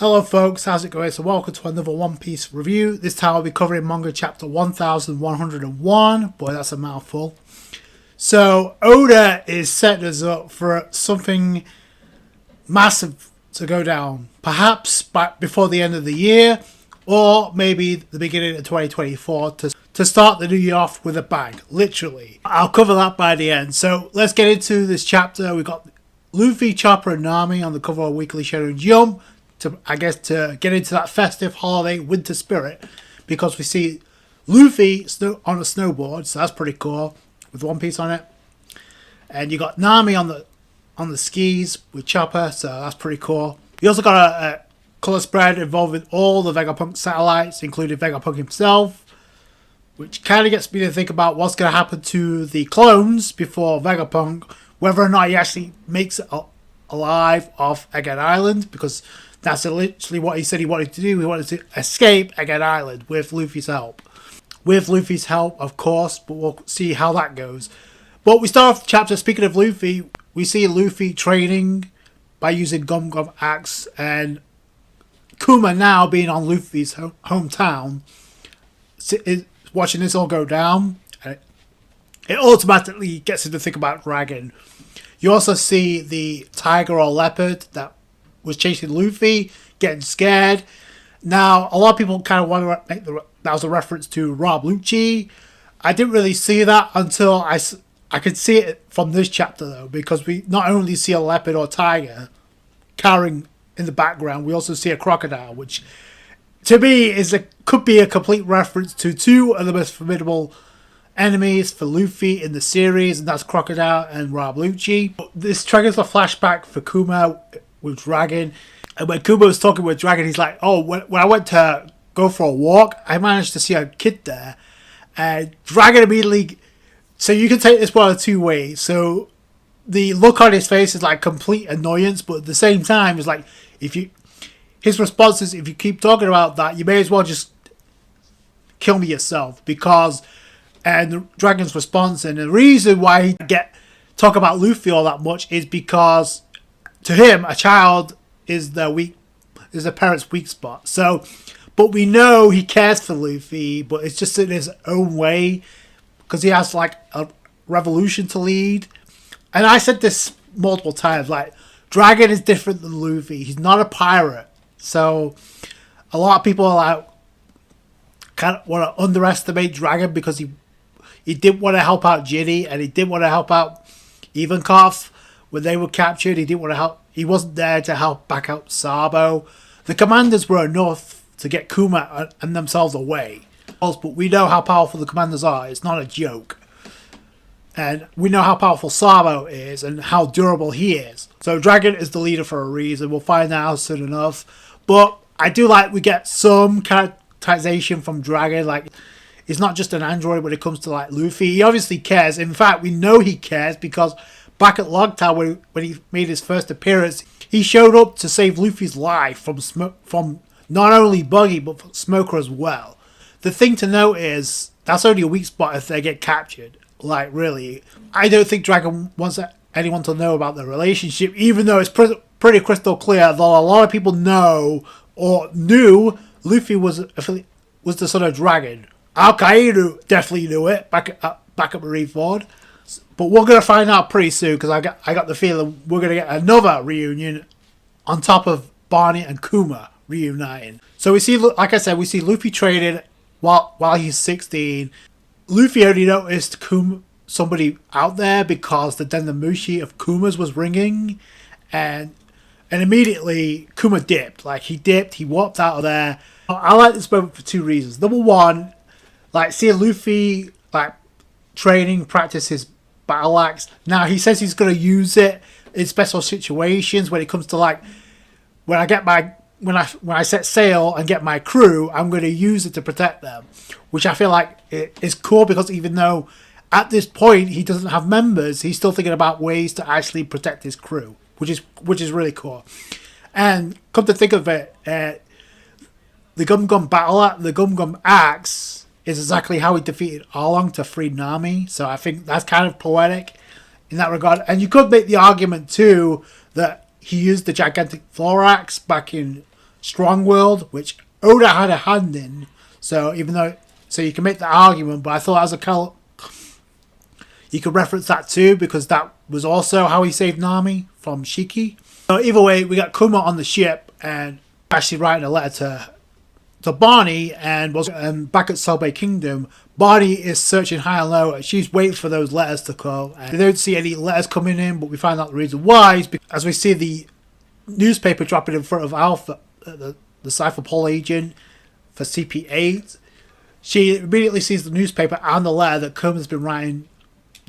Hello folks, how's it going? So welcome to another One Piece review. This time I'll be covering manga chapter 1101. Boy, that's a mouthful. So Oda is setting us up for something massive to go down. Perhaps before the end of the year, or maybe the beginning of 2024 to start the new year off with a bang. Literally. I'll cover that by the end. So let's get into this chapter. We've got Luffy, Chopper and Nami on the cover of Weekly Shonen Jump. To get into that festive holiday winter spirit, because we see Luffy on a snowboard, so that's pretty cool with One Piece on it, and you got Nami on the skis with Chopper, so that's pretty cool. You also got a color spread involving all the Vegapunk satellites, including Vegapunk himself, which kind of gets me to think about what's going to happen to the clones before Vegapunk, whether or not he actually makes it alive off Egghead Island, because that's literally what he said he wanted to do. He wanted to escape Egghead Island with Luffy's help. With Luffy's help, of course, but we'll see how that goes. But we start off the chapter, speaking of Luffy, we see Luffy training by using Gum Gum Axe, and Kuma now being on Luffy's hometown, watching this all go down, and it automatically gets him to think about Dragon. You also see the tiger or leopard that was chasing Luffy, getting scared. Now, a lot of people kind of want to make that was a reference to Rob Lucci. I didn't really see that until I could see it from this chapter, though, because we not only see a leopard or tiger cowering in the background, we also see a crocodile, which to me could be a complete reference to two of the most formidable enemies for Luffy in the series, and that's Crocodile and Rob Lucci. This triggers a flashback for Kuma with Dragon, and when Kuma was talking with Dragon, he's like, oh, when I went to go for a walk, I managed to see a kid there, and Dragon immediately, so you can take this one of two ways. So the look on his face is like complete annoyance, but at the same time it's like, his response is, if you keep talking about that, you may as well just kill me yourself, because, and the Dragon's response, and the reason why he talk about Luffy all that much is because to him, a child is the parent's weak spot. So, but we know he cares for Luffy, but it's just in his own way, because he has like a revolution to lead. And I said this multiple times, like, Dragon is different than Luffy. He's not a pirate. So a lot of people are like, kind of want to underestimate Dragon because he didn't want to help out Ginny, and he didn't want to help out Ivankov when they were captured. He didn't want to help. He wasn't there to help back out Sabo. The commanders were enough to get Kuma and themselves away. But we know how powerful the commanders are. It's not a joke. And we know how powerful Sabo is and how durable he is. So Dragon is the leader for a reason. We'll find out soon enough. But I do like we get some characterization from Dragon. Like, he's not just an android when it comes to like Luffy. He obviously cares. In fact, we know he cares because back at Logtown, when he made his first appearance, he showed up to save Luffy's life from not only Buggy, but from Smoker as well. The thing to note is, that's only a weak spot if they get captured. Like, really. I don't think Dragon wants anyone to know about their relationship, even though it's pretty crystal clear that a lot of people know or knew Luffy was the son of Dragon. Al-Qaeda definitely knew it back at Marineford. But we're going to find out pretty soon, because I got the feeling we're going to get another reunion on top of Bonney and Kuma reuniting. So we see, like I said, we see Luffy training while he's 16. Luffy only noticed somebody out there because the Dendamushi of Kuma's was ringing, and immediately Kuma dipped. Like, he walked out of there. I like this moment for two reasons. Number one, like, seeing Luffy like training, practice his battle axe. Now he says he's going to use it in special situations when it comes to like when I set sail and get my crew, I'm going to use it to protect them, which I feel like is cool, because even though at this point he doesn't have members, he's still thinking about ways to actually protect his crew, which is really cool. And come to think of it, the Gum Gum Axe is exactly how he defeated Arlong to free Nami. So I think that's kind of poetic in that regard. And you could make the argument too that he used the gigantic floor axe back in strong-willed, which Oda had a hand in. So even though, so you can make the argument, but I thought as a you could reference that too, because that was also how he saved Nami from Shiki. So either way, we got Kuma on the ship and actually writing a letter to Bonney, and back at Sorbet Kingdom, Bonney is searching high and low, and she's waiting for those letters to come. And they don't see any letters coming in, but we find out the reason why is because, as we see the newspaper dropping in front of Alpha, the Cypher Pol agent for CP8, she immediately sees the newspaper and the letter that Kuma's been writing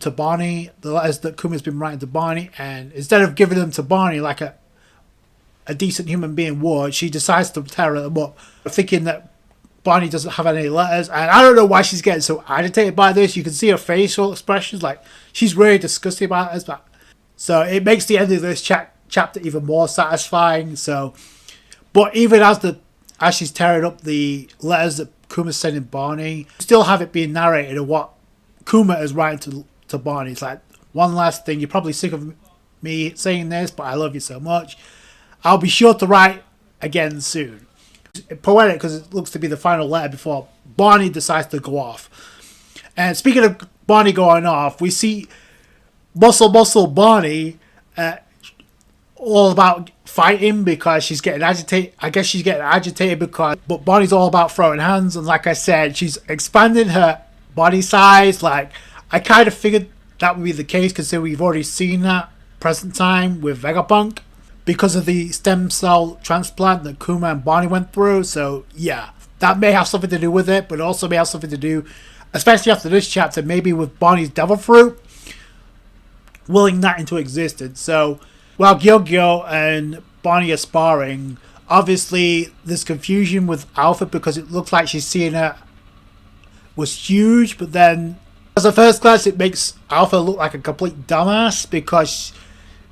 to Bonney, the letters that Kuma's been writing to Bonney, and instead of giving them to Bonney like a decent human being would, she decides to tear them up, thinking that Bonney doesn't have any letters. And I don't know why she's getting so agitated by this. You can see her facial expressions, like she's really disgusted about this. But so it makes the end of this chapter even more satisfying. So, but even as she's tearing up the letters that Kuma's sending Bonney, still have it being narrated of what Kuma is writing to Bonney. It's like, one last thing, you're probably sick of me saying this, but I love you so much. I'll be sure to write again soon. It's poetic because it looks to be the final letter before Bonney decides to go off. And speaking of Bonney going off, we see Muscle Bonney all about fighting because she's getting agitated. I guess she's getting agitated but Bonney's all about throwing hands. And like I said, she's expanding her body size. Like, I kind of figured that would be the case considering we've already seen that present time with Vegapunk because of the stem cell transplant that Kuma and Bonney went through. So yeah, that may have something to do with it, but it also may have something to do, especially after this chapter, maybe with Bonnie's devil fruit willing that into existence. So while Gyogyo and Bonney are sparring, obviously there's confusion with Alpha because it looks like she's seeing her was huge, but then as a first glance it makes Alpha look like a complete dumbass because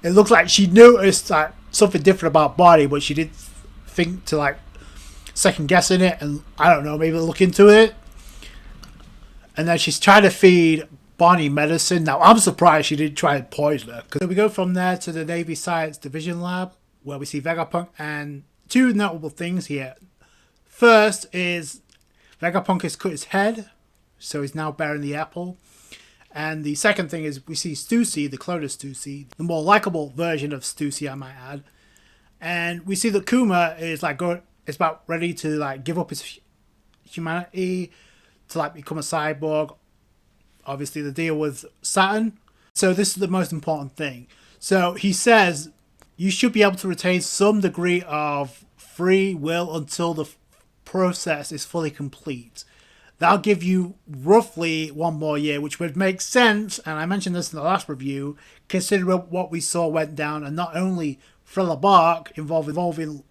it looks like she noticed like something different about Bonney, but she didn't think to like second guessing it, and I don't know, maybe look into it. And then she's trying to feed Bonney medicine. Now I'm surprised she didn't try and poison her. So we go from there to the Navy Science Division lab where we see Vegapunk, and two notable things here. First is Vegapunk has cut his head, so he's now bearing the apple. And the second thing is we see Stussy, the clone of Stussy, the more likable version of Stussy, I might add. And we see that Kuma is like is about ready to like give up his humanity to like become a cyborg. Obviously the deal with Saturn. So this is the most important thing. So he says you should be able to retain some degree of free will until the process is fully complete. That'll give you roughly 1 more year, which would make sense, and I mentioned this in the last review, considering what we saw went down, and not only Thriller Bark involving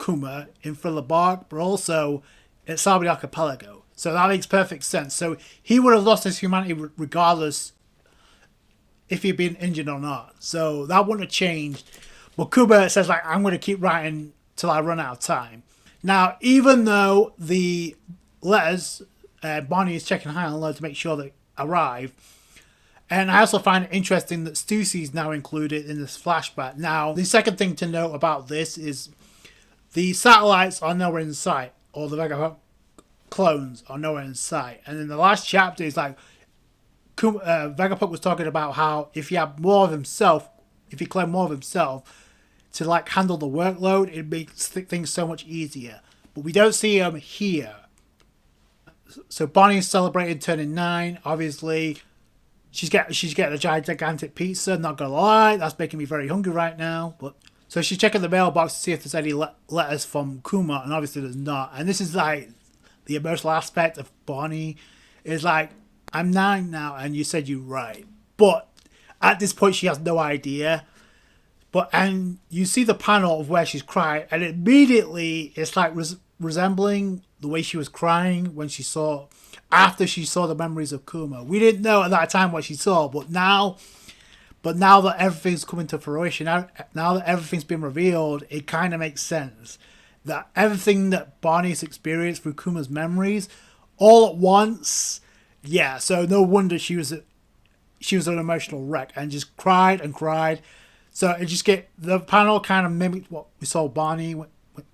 Kuma in Thriller Bark, but also at Sabi Archipelago. So that makes perfect sense. So he would have lost his humanity regardless if he'd been injured or not. So that wouldn't have changed. But Kuma says, like, I'm going to keep writing till I run out of time. Now, even though the letters... Bonney is checking high and low to make sure they arrive. And I also find it interesting that Stussy is now included in this flashback. Now, the second thing to note about this is the satellites are nowhere in sight, or the Vegapunk clones are nowhere in sight. And in the last chapter, it's like Vegapunk was talking about how if he had more of himself, if he claimed more of himself to like handle the workload, it makes things so much easier. But we don't see him here. So Bonnie's celebrating turning 9. Obviously, she's getting a gigantic pizza. Not gonna lie, that's making me very hungry right now. But so she's checking the mailbox to see if there's any letters from Kuma, and obviously there's not. And this is like the emotional aspect of Bonney. Is like, I'm 9 now, and you said you're right. But at this point, she has no idea. And you see the panel of where she's crying, and immediately it's like resembling the way she was crying when after she saw the memories of Kuma. We didn't know at that time what she saw, but now that everything's coming to fruition, now that everything's been revealed, it kind of makes sense that everything that Bonnie's experienced through Kuma's memories all at once. Yeah, so no wonder she was an emotional wreck and just cried and cried. So it just the panel kind of mimicked what we saw Bonney when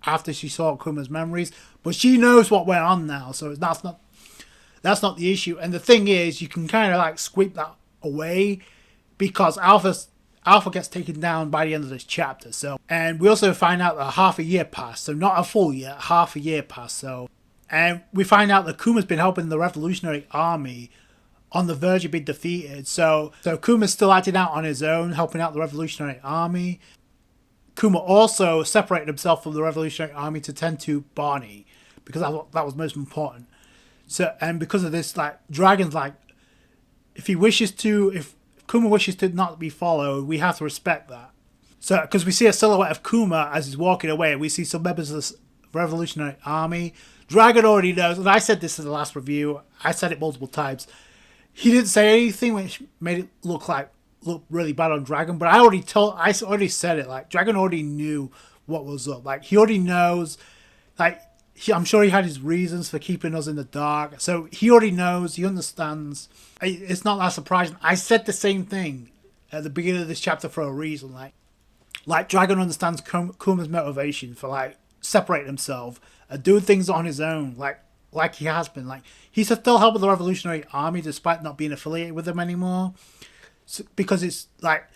after she saw Kuma's memories, but she knows what went on now, so that's not the issue. And the thing is, you can kind of like sweep that away because Alpha gets taken down by the end of this chapter. So, and we also find out that half a year passed, so not a full year, half a year passed. So, and we find out that Kuma's been helping the Revolutionary Army on the verge of being defeated. So Kuma's still acting out on his own, helping out the Revolutionary Army. Kuma also separated himself from the Revolutionary Army to tend to Bonney because that was most important. So, and because of this, like, Dragon's like, if Kuma wishes to not be followed, we have to respect that. So, because we see a silhouette of Kuma as he's walking away, we see some members of the Revolutionary Army. Dragon already knows, and I said this in the last review, I said it multiple times. He didn't say anything which made it look really bad on Dragon, but I already said it. Like, Dragon already knew what was up. Like, he already knows. Like, I'm sure he had his reasons for keeping us in the dark. So he already knows. He understands. It's not that surprising. I said the same thing at the beginning of this chapter for a reason. Like Dragon understands Kuma's motivation for like separating himself and doing things on his own. Like he has been. Like, he's still helping the Revolutionary Army despite not being affiliated with them anymore. So, because it's like,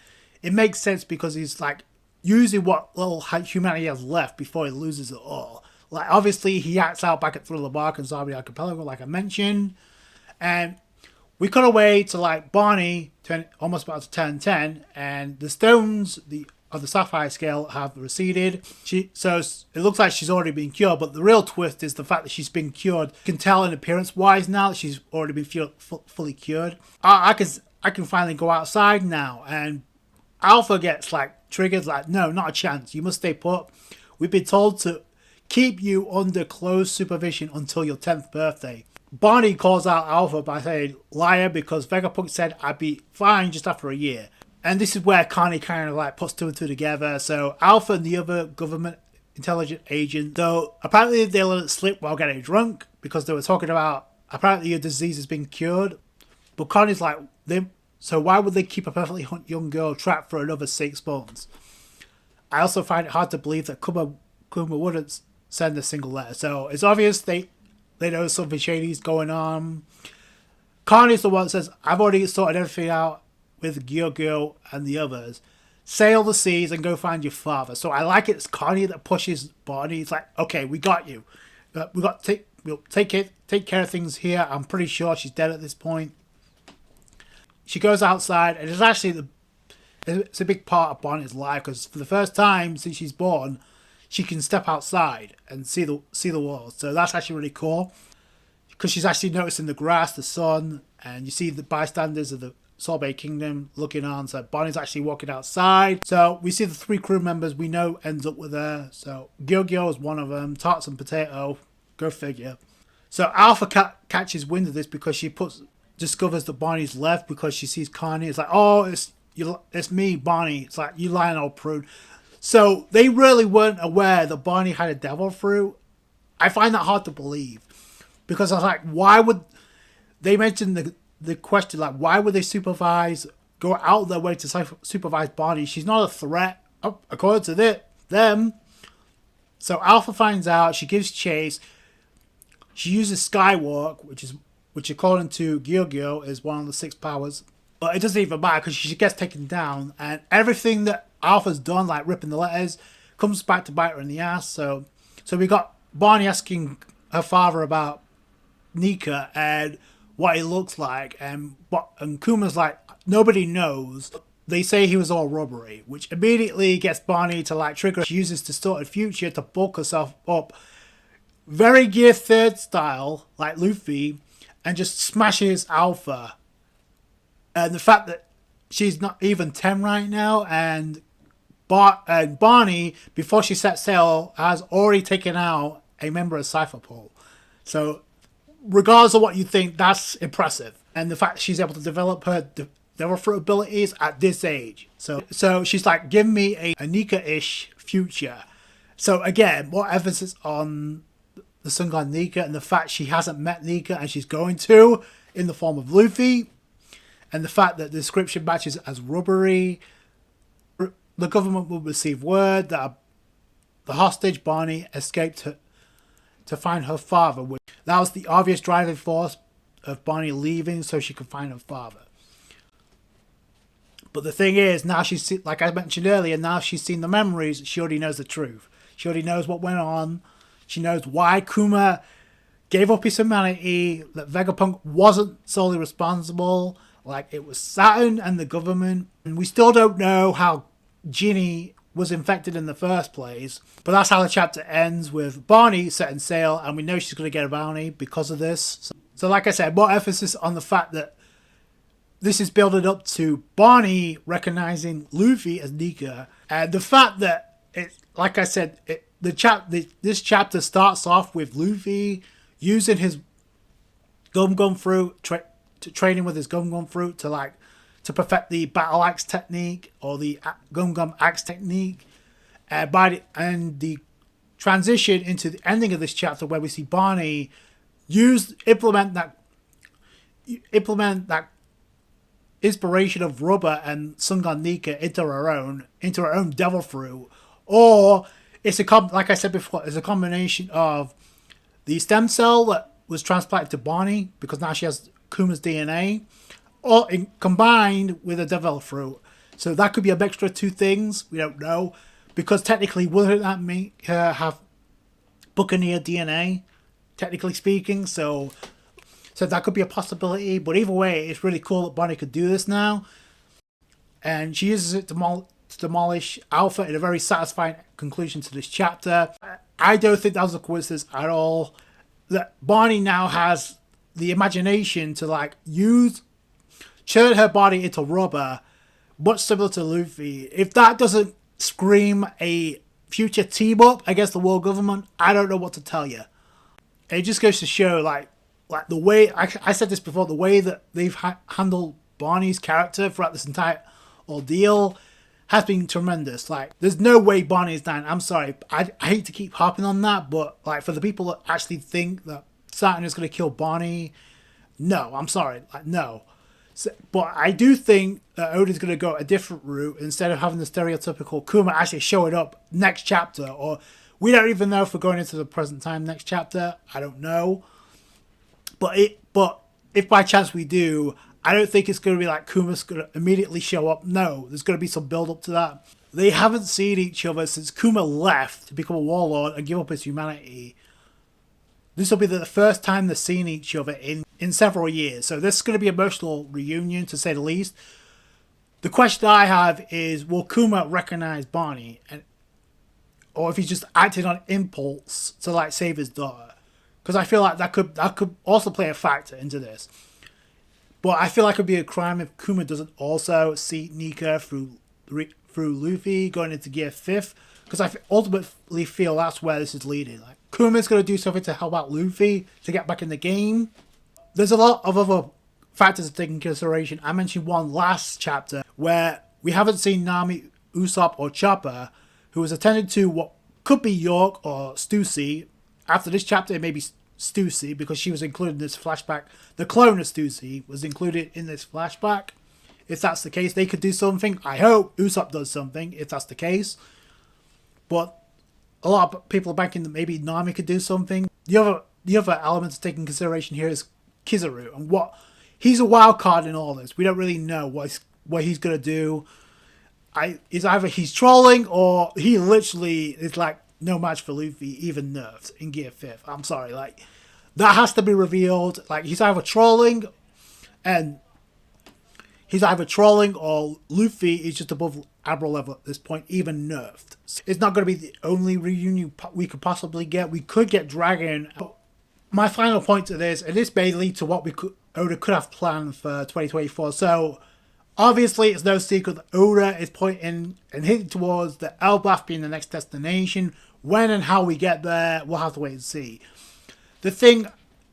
it makes sense because he's like using what little humanity has left before he loses it all. Like, obviously, he acts out back at Thriller Bark and Zombie Archipelago, like I mentioned. And we cut away to, like, Bonney, almost about to turn 10, and the stones of the Sapphire Scale have receded. So it looks like she's already been cured, but the real twist is the fact that she's been cured. You can tell in appearance-wise now that she's already been fully cured. I can finally go outside now, and Alpha gets, like, triggered, like, no, not a chance. You must stay put. We've been told to keep you under close supervision until your 10th birthday. Bonney calls out Alpha by saying, liar, because Vegapunk said I'd be fine just after a year. And this is where Connie kind of like puts two and two together. So Alpha and the other government intelligence agent, though apparently they let it slip while getting drunk because they were talking about apparently your disease has been cured. But Connie's like, so why would they keep a perfectly young girl trapped for another 6 months? I also find it hard to believe that Kuma wouldn't send a single letter. So it's obvious they know something shady's going on. Connie's the one that says, I've already sorted everything out with Gyogyo and the others. Sail the seas and go find your father. So I like it's Connie that pushes Bonney. It's like, okay, we got you. We'll take care of things here. I'm pretty sure she's dead at this point. She goes outside, and it's actually it's a big part of Bonnie's life because for the first time since she's born, she can step outside and see the world. So that's actually really cool because she's actually noticing the grass, the sun, and you see the bystanders of the Sorbet Kingdom looking on. So Bonnie's actually walking outside. So we see the 3 crew members we know ends up with her. So Gyogyo is one of them. Tarts and Potato, go figure. So Alpha catches wind of this because she discovers that Bonnie's left because she sees Connie. It's like, oh, it's me, Bonney. It's like, you lying old prude. So they really weren't aware that Bonney had a devil fruit. I find that hard to believe because I was like, why would they mention the question, like, why would they go out of their way to supervise Bonney? She's not a threat, according to them. So Alpha finds out, she gives chase. She uses Skywalk, which according to Gyogyo is one of the 6 powers. But it doesn't even matter because she gets taken down, and everything that Alpha's done, like ripping the letters, comes back to bite her in the ass. So we got Bonney asking her father about Nika and what he looks like, and Kuma's like, nobody knows. They say he was all rubbery, which immediately gets Bonney to like trigger. She uses Distorted Future to bulk herself up, very Gear 3rd style, like Luffy, and just smashes Alpha. And the fact that she's not even 10 right now, and Bonney, before she sets sail, has already taken out a member of Cypher Pool. So, regardless of what you think, that's impressive. And the fact that she's able to develop her devil fruit abilities at this age. So she's like, give me a Nika-ish future. So again, more emphasis on the Sun God Nika and the fact she hasn't met Nika and she's going to in the form of Luffy. And the fact that the description matches as rubbery. The government will receive word that the hostage Bonney escaped to find her father. That was the obvious driving force of Bonney leaving so she could find her father. But the thing is, now she's, like I mentioned earlier, now she's seen the memories, she already knows the truth. She already knows what went on. She knows why Kuma gave up his humanity, that Vegapunk wasn't solely responsible, like it was Saturn and the government. And we still don't know how Ginny was infected in the first place, but that's how the chapter ends, with Bonney setting sail, and we know she's going to get a bounty because of this. So like I said, more emphasis on the fact that this is building up to Bonney recognizing Luffy as Nika, and the fact that like I said, this chapter starts off with Luffy using his gum fruit, training with his gum fruit to perfect the battle axe technique, or the gum axe technique, and the transition into the ending of this chapter where we see Bonney implement that inspiration of Rubber and Sungon Nika into her own devil fruit. Or it's like I said before, it's a combination of the stem cell that was transplanted to Bonney, because now she has Kuma's DNA, or combined with a devil fruit. So that could be a mixture of two things. We don't know, because technically, wouldn't that make her have Buccaneer DNA, technically speaking? So that could be a possibility. But either way, it's really cool that Bonney could do this now, and she uses it to demolish Alpha in a very satisfying conclusion to this chapter. I don't think that was a coincidence at all, that Bonney now has the imagination to turn her body into rubber, much similar to Luffy. If that doesn't scream a future team up against the world government, I don't know what to tell you. It just goes to show, like the way I said this before, the way that they've handled Bonney's character throughout this entire ordeal has been tremendous. Like, there's no way Bonney is dying. I'm sorry, I hate to keep harping on that, but like, for the people that actually think that Saturn is going to kill Bonney, no, I'm sorry, no. So, but I do think that Oda's going to go a different route. Instead of having the stereotypical Kuma actually showing up next chapter, or we don't even know if we're going into the present time next chapter. I don't know. But if by chance we do, I don't think it's going to be like Kuma's going to immediately show up. No, there's going to be some build up to that. They haven't seen each other since Kuma left to become a warlord and give up his humanity. This will be the first time they've seen each other in several years. So this is going to be an emotional reunion, to say the least. The question I have is, will Kuma recognize Bonney? Or if he's just acting on impulse to save his daughter? Because I feel like that could also play a factor into this. But I feel like it would be a crime if Kuma doesn't also see Nika through Luffy going into Gear 5th. Because I ultimately feel that's where this is leading. Like, Kuma's going to do something to help out Luffy to get back in the game. There's a lot of other factors to take into consideration. I mentioned one last chapter where we haven't seen Nami, Usopp, or Chopper, who was attended to what could be York or Stussy. After this chapter, it may be Stussy, because she was included in this flashback. The clone of Stussy was included in this flashback. If that's the case, they could do something. I hope Usopp does something, if that's the case. But a lot of people are banking that maybe Nami could do something. The other element to take into consideration here is Kizaru, and he's a wild card in all this. We don't really know what he's going to do. It's either he's trolling, or he literally is like no match for Luffy, even nerfed in Gear 5th. I'm sorry, that has to be revealed. He's either trolling, or Luffy is just above Admiral level at this point, even nerfed. It's not going to be the only reunion we could possibly get. We could get Dragon. My final point to this, and this may lead to what Oda could have planned for 2024. So, obviously, it's no secret that Oda is pointing and hinting towards the Elbaf being the next destination. When and how we get there, we'll have to wait and see.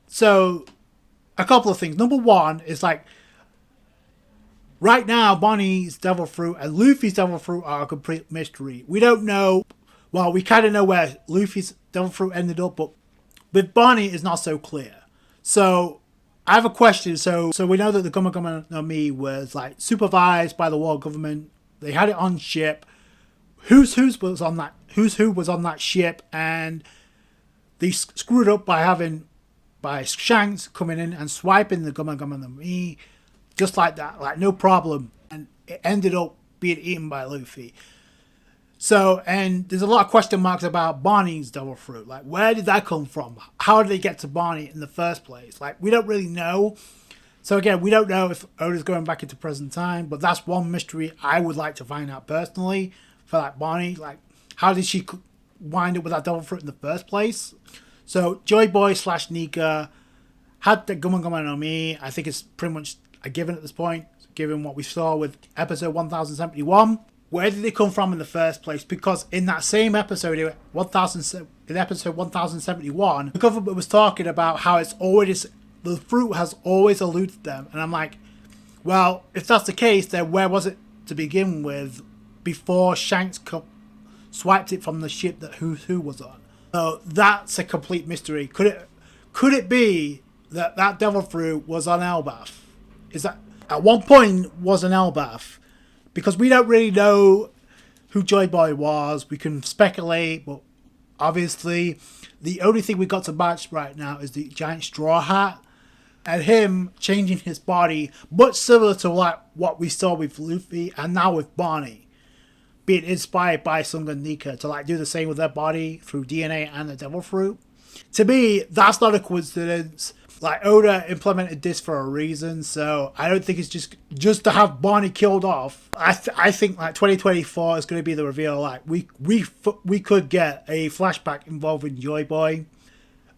So, a couple of things. Number one is right now, Bonnie's Devil Fruit and Luffy's Devil Fruit are a complete mystery. We don't know. Well, we kind of know where Luffy's Devil Fruit ended up, but with Bonney, it's not so clear. So, I have a question. So we know that the Goma Goma no Mi was supervised by the world government. They had it on ship. who was on that ship, and they screwed up by Shanks coming in and swiping the Gumma Gumma no Mi just like that, like no problem, and it ended up being eaten by Luffy. So, and there's a lot of question marks about Bonney's devil fruit. Like, where did that come from? How did they get to Bonney in the first place? Like, we don't really know. So again, we don't know if Oda's going back into present time, but that's one mystery I would like to find out personally for like Bonney. Like, how did she wind up with that devil fruit in the first place? So, Joy Boy / Nika had the Gumma Gumma no Mi. I think it's pretty much a given at this point, given what we saw with episode 1071. Where did they come from in the first place? Because in that same episode, in episode 1071, the government was talking about how the fruit has always eluded them. And I'm like, well, if that's the case, then where was it to begin with before Shanks swiped it from the ship that Who was on? So that's a complete mystery. Could it be that devil fruit was on Elbaf? Is that at one point was an Elbaf? Because we don't really know who Joy Boy was. We can speculate, but obviously the only thing we got to match right now is the giant straw hat and him changing his body, much similar to like what we saw with Luffy and now with Bonney, being inspired by Sung and Nika to like do the same with their body through DNA and the devil fruit. To me, that's not a coincidence. Like, Oda implemented this for a reason, so I don't think it's just to have Bonney killed off. I think like 2024 is going to be the reveal. Like, we could get a flashback involving Joy Boy.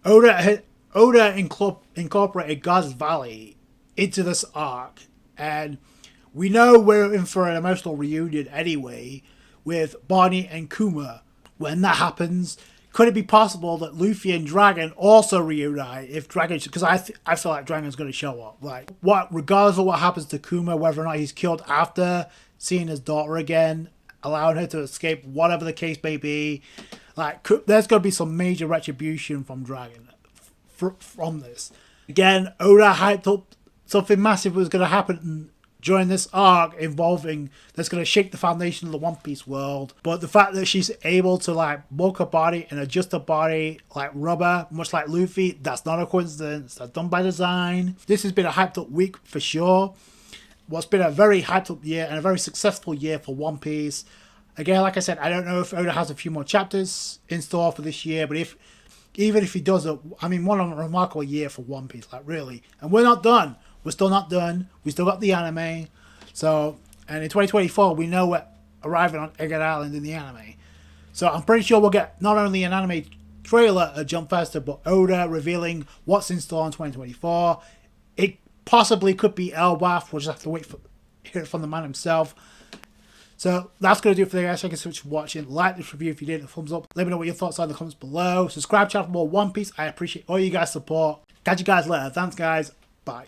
Oda incorporated God's Valley into this arc, and we know we're in for an emotional reunion anyway with Bonney and Kuma. When that happens, could it be possible that Luffy and Dragon also reunite if Dragon... Because I feel like Dragon's going to show up. Like, regardless of what happens to Kuma, whether or not he's killed after seeing his daughter again, allowing her to escape, whatever the case may be, like, there's going to be some major retribution from Dragon from this. Again, Oda hyped up something massive was going to happen during this arc that's going to shake the foundation of the One Piece world. But the fact that she's able to like bulk her body and adjust her body like rubber, much like Luffy, that's not a coincidence. That's done by design. This has been a hyped up week for sure. What's been a very hyped up year and a very successful year for One Piece. Again, like I said, I don't know if Oda has a few more chapters in store for this year, but even if he does it, I mean, what a remarkable year for One Piece, like really. And we're not done. We're still not done. We still got the anime. So, and in 2024, we know we're arriving on Egghead Island in the anime. So I'm pretty sure we'll get not only an anime trailer at Jump Festa, but Oda revealing what's in store in 2024. It possibly could be Elbaf. We'll just have to hear it from the man himself. So that's going to do it for the guys. Thank you so much for watching. Like this review if you did. A thumbs up. Let me know what your thoughts are in the comments below. Subscribe channel for more One Piece. I appreciate all you guys' support. Catch you guys later. Thanks guys. Bye.